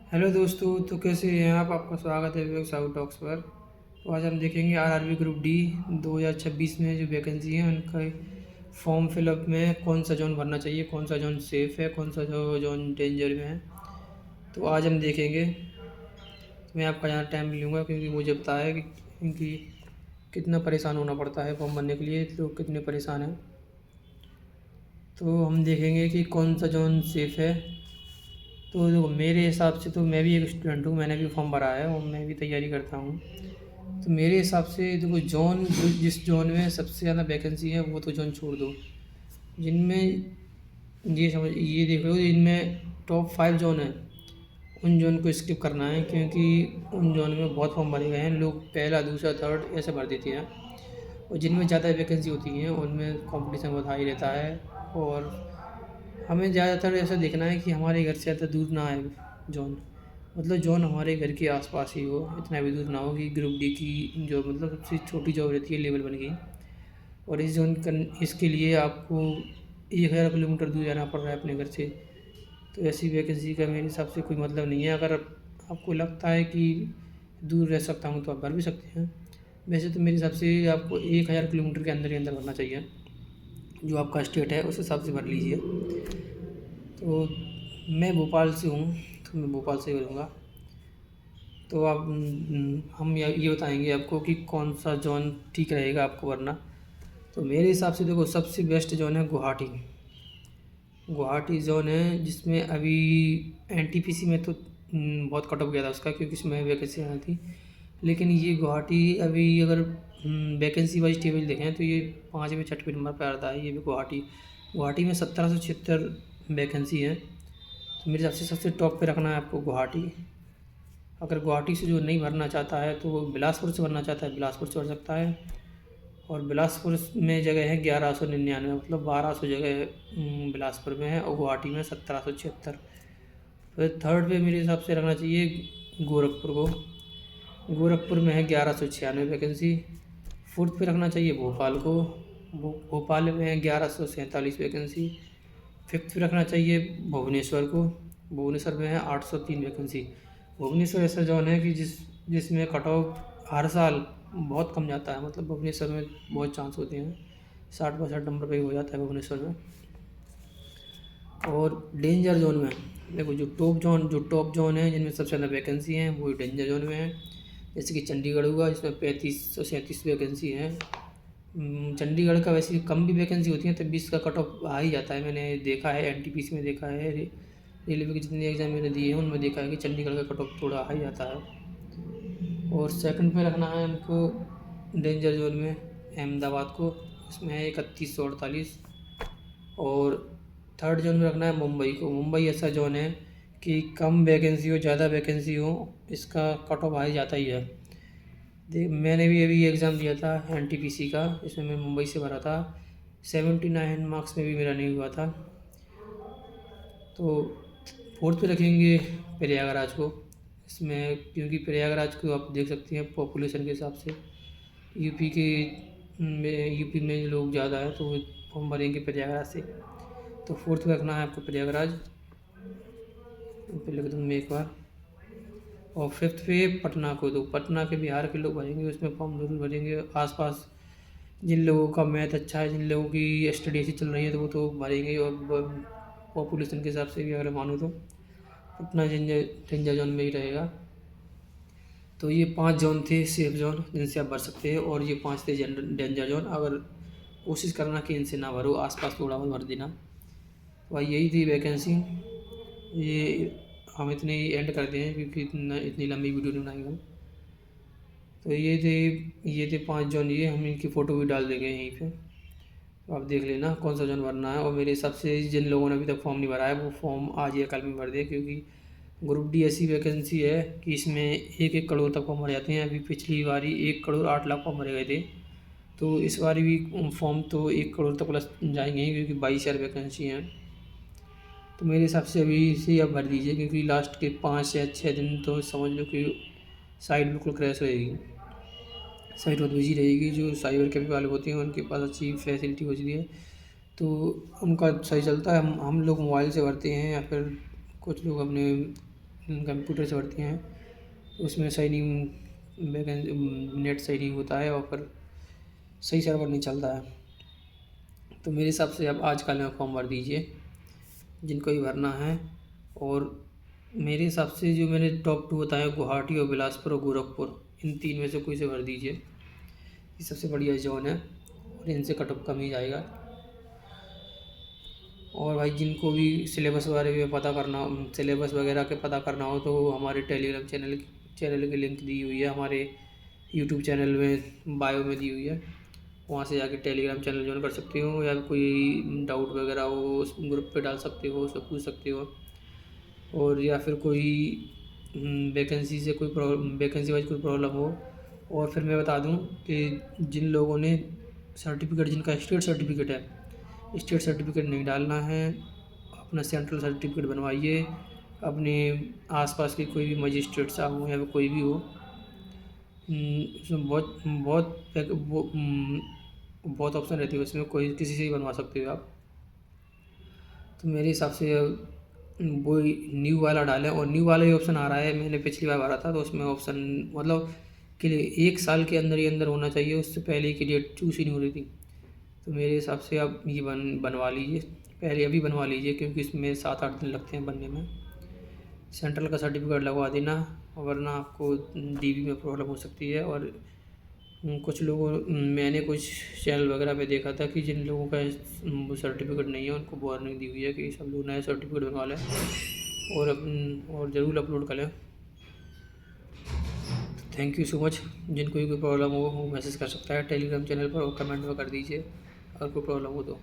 Hello दोस्तों, तो कैसे हैं आप? आपका स्वागत है विवेक साहू टॉक्स पर। तो आज हम देखेंगे आरआरबी ग्रुप डी 2026 में जो वैकेंसी है उनका फॉर्म फिलअप में कौन सा जोन भरना चाहिए, कौन सा जोन सेफ़ है, कौन सा जो जोन डेंजर में है। तो आज हम देखेंगे। तो मैं आपका ज़्यादा टाइम नहीं लूँगा क्योंकि मुझे पता है कि कितना परेशान होना पड़ता है फॉर्म भरने के लिए, लोग कितने परेशान हैं। तो हम देखेंगे कि कौन सा जोन सेफ़ है। तो देखो, मेरे हिसाब से तो मैं भी एक स्टूडेंट हूँ, मैंने भी फॉर्म भरा है और मैं भी तैयारी करता हूँ। तो मेरे हिसाब से देखो, जिस जोन में सबसे ज़्यादा वैकेंसी है वो तो जोन छोड़ दो। जिनमें ये देख लो, जिनमें टॉप 5 जोन है उन जोन को स्किप करना है, क्योंकि उन जोन में बहुत फॉर्म भरे गए हैं। लोग पहला दूसरा थर्ड ऐसे भर देते हैं, और जिनमें ज़्यादा वैकेंसी होती हैं उनमें कंपटीशन बहुत हाई रहता है। और हमें ज़्यादातर ऐसा देखना है कि हमारे घर से ज़्यादा दूर ना आए जोन, मतलब जोन हमारे घर के आसपास ही हो, इतना भी दूर ना हो कि ग्रुप डी की जो मतलब सबसे छोटी जॉब रहती है लेवल 1 की। और इसके लिए आपको 1000 किलोमीटर दूर जाना पड़ रहा है अपने घर से। तो ऐसी वैकेंसी का मेरे हिसाब से कोई मतलब नहीं है। अगर आपको लगता है कि दूर रह सकता हूँ तो आप भर भी सकते हैं। वैसे तो मेरे हिसाब से आपको 1000 किलोमीटर के अंदर ही अंदर भरना चाहिए, जो आपका स्टेट है उस हिसाब से भर लीजिए। तो मैं भोपाल से हूँ, तो मैं भोपाल से ही भरूँगा। तो आप हम ये बताएंगे आपको कि कौन सा जोन ठीक रहेगा आपको भरना। तो मेरे हिसाब से देखो, सबसे बेस्ट जोन है गुवाहाटी। गुवाहाटी जोन है जिसमें अभी एनटीपीसी में तो बहुत कट ऑफ गया था उसका, क्योंकि इसमें वैकेंसी आई थी। लेकिन ये गुवाहाटी अभी अगर वैकेंसी वाइज टेबल देखें तो ये 5वें 6वें नंबर पर आता है। ये भी गुवाहाटी गुवाहाटी में 1776 वैकेंसी है। तो मेरे हिसाब से सबसे टॉप पे रखना है आपको गुवाहाटी। अगर गुवाहाटी से जो नहीं भरना चाहता है तो वो बिलासपुर से भरना चाहता है, बिलासपुर से भर सकता है। और बिलासपुर में जगह है 1199, मतलब 1200 जगह बिलासपुर में है, और गुवाहाटी में 1776। फिर थर्ड पे मेरे हिसाब से रखना चाहिए गोरखपुर को। गोरखपुर में है 1196 वैकेंसी। फोर्थ पे रखना चाहिए भोपाल को। भोपाल में है 1147 वैकेंसी। फिफ्थ पे रखना चाहिए भुवनेश्वर को। भुवनेश्वर में है 803 वैकेंसी। भुवनेश्वर ऐसा जॉन है कि जिसमें कट ऑफ हर साल बहुत कम जाता है, मतलब भुवनेश्वर में बहुत चांस होते हैं, 60-62 नंबर पे ही हो जाता है भुवनेश्वर में। और डेंजर जोन में देखो, जो टॉप जोन है जिनमें सबसे ज़्यादा वैकेंसी हैं वो डेंजर जोन में है। जैसे कि चंडीगढ़ हुआ, जिसमें 3537 वैकेंसी हैं। चंडीगढ़ का वैसे कम भी वैकेंसी होती है तब भी इसका कट ऑफ आ ही जाता है। मैंने देखा है, एनटीपीसी में देखा है, रेलवे के जितने एग्ज़ाम मैंने दिए हैं उनमें देखा है कि चंडीगढ़ का कट ऑफ थोड़ा हाई आता है। और सेकंड पे रखना है हमको डेंजर जोन में अहमदाबाद को, इसमें है 3148। और थर्ड जोन में रखना है मुंबई को। मुंबई ऐसा जोन है कि कम वैकेंसी हो ज़्यादा वैकेंसी हो, इसका कट ऑफ हाई जाता ही है। मैंने भी अभी एग्ज़ाम दिया था एनटीपीसी का, इसमें मैं मुंबई से भरा था। 79 मार्क्स में भी मेरा नहीं हुआ था। तो फोर्थ पे रखेंगे प्रयागराज को इसमें, क्योंकि प्रयागराज को आप देख सकते हैं पॉपुलेशन के हिसाब से यूपी के यूपी में लोग ज़्यादा है, तो वो फॉर्म भरेंगे प्रयागराज से। तो फोर्थ पे रखना है आपको प्रयागराज, पे लिख दूँ मैं एक बार। और फिफ्थ पे पटना को, तो पटना के बिहार के लोग भरेंगे, उसमें फॉर्म जरूर भरेंगे। आसपास जिन लोगों का मैथ अच्छा है, जिन लोगों की स्टडी अच्छी चल रही है, तो वो तो भरेंगे। और पॉपुलेशन के हिसाब से भी अगर मानूँ तो पटना डेंजर जोन में ही रहेगा। तो ये 5 जोन थे सेफ जोन जिनसे आप भर सकते हैं, और ये 5 थे डेंजर जोन। अगर कोशिश करना कि इनसे ना भरो, आसपास थोड़ा बहुत भर देना। तो भाई यही थी वैकेंसी। ये हम इतने ही एंड करते हैं क्योंकि इतनी लंबी वीडियो नहीं बनाएंगे हम। तो ये थे 5 जोन, ये हम इनकी फ़ोटो भी डाल देंगे यहीं पे, तो आप देख लेना कौन सा जोन भरना है। और मेरे हिसाब से जिन लोगों ने अभी तक फॉर्म नहीं भरा है वो फॉर्म आज या कल में भर दे, क्योंकि ग्रुप डी ऐसी वैकेंसी है कि इसमें 1-1 करोड़ तक फॉर्म भरे जाते हैं। अभी पिछली बारी 1 करोड़ 8 लाख फॉर्म भरे गए थे। तो इस बारी भी फॉर्म तो 1 करोड़ तक प्लस जाएंगे ही, क्योंकि 22,000 वैकेंसी हैं। तो मेरे हिसाब से अभी से ही आप भर दीजिए, क्योंकि लास्ट के 5 या 6 दिन तो समझ लो कि साइट बिल्कुल क्रैश रहेगी। साइट बहुत बिजी रहेगी। जो साइबर कैफे वाले होते हैं उनके पास अच्छी फैसिलिटी होती है, तो उनका सही चलता है। हम लोग मोबाइल से भरते हैं, या फिर कुछ लोग अपने कंप्यूटर से भरते हैं तो उसमें सही नहीं नेट सही नहीं होता है और फिर सही सर्वर नहीं चलता है। तो मेरे हिसाब से आप आजकल में फॉर्म भर दीजिए जिनको भी भरना है। और मेरे हिसाब से जो मैंने टॉप 2 बताए गुवाहाटी और बिलासपुर और गोरखपुर, इन 3 में से कोई से भर दीजिए। ये सबसे बढ़िया जोन है और इनसे कट ऑफ कम ही जाएगा। और भाई जिनको भी सिलेबस बारे में पता करना, सिलेबस वगैरह के पता करना हो तो हमारे टेलीग्राम चैनल की लिंक दी हुई है, हमारे यूट्यूब चैनल में बायो में दी हुई है। वहाँ से जाके टेलीग्राम चैनल ज्वाइन कर सकते हो, या कोई डाउट वगैरह हो उस ग्रुप पे डाल सकते हो, उससे पूछ सकते हो। और या फिर कोई वैकेंसी से कोई वैकेंसी वाइज कोई प्रॉब्लम हो। और फिर मैं बता दूं कि जिन लोगों ने सर्टिफिकेट, जिनका स्टेट सर्टिफिकेट है, स्टेट सर्टिफिकेट नहीं डालना है, अपना सेंट्रल सर्टिफिकेट बनवाइए। अपने आसपास के कोई भी मजिस्ट्रेट साहब हो या फिर कोई भी हो, उसमें बहुत बहुत बहुत ऑप्शन रहती है, उसमें कोई किसी से भी बनवा सकते हो आप। तो मेरे हिसाब से वो न्यू वाला डालें। और न्यू वाला ही ऑप्शन आ रहा है, मैंने पिछली बार भरा था तो उसमें ऑप्शन मतलब कि 1 साल के अंदर ही अंदर होना चाहिए, उससे पहले की डेट चूज़ ही नहीं हो रही थी। तो मेरे हिसाब से आप ये बनवा लीजिए, पहले अभी बनवा लीजिए क्योंकि इसमें 7-8 दिन लगते हैं बनने में। सेंट्रल का सर्टिफिकेट लगवा देना, वरना आपको डीबी में प्रॉब्लम हो सकती है। और कुछ लोगों मैंने कुछ चैनल वगैरह पे देखा था कि जिन लोगों का वो सर्टिफिकेट नहीं है उनको वार्निंग दी हुई है कि सब लोग नया सर्टिफिकेट बनवा लें और ज़रूर अपलोड करें। Thank you so much. जिनको भी कोई प्रॉब्लम हो वो मैसेज कर सकता है टेलीग्राम चैनल पर और कमेंट में कर दीजिए अगर कोई प्रॉब्लम हो तो।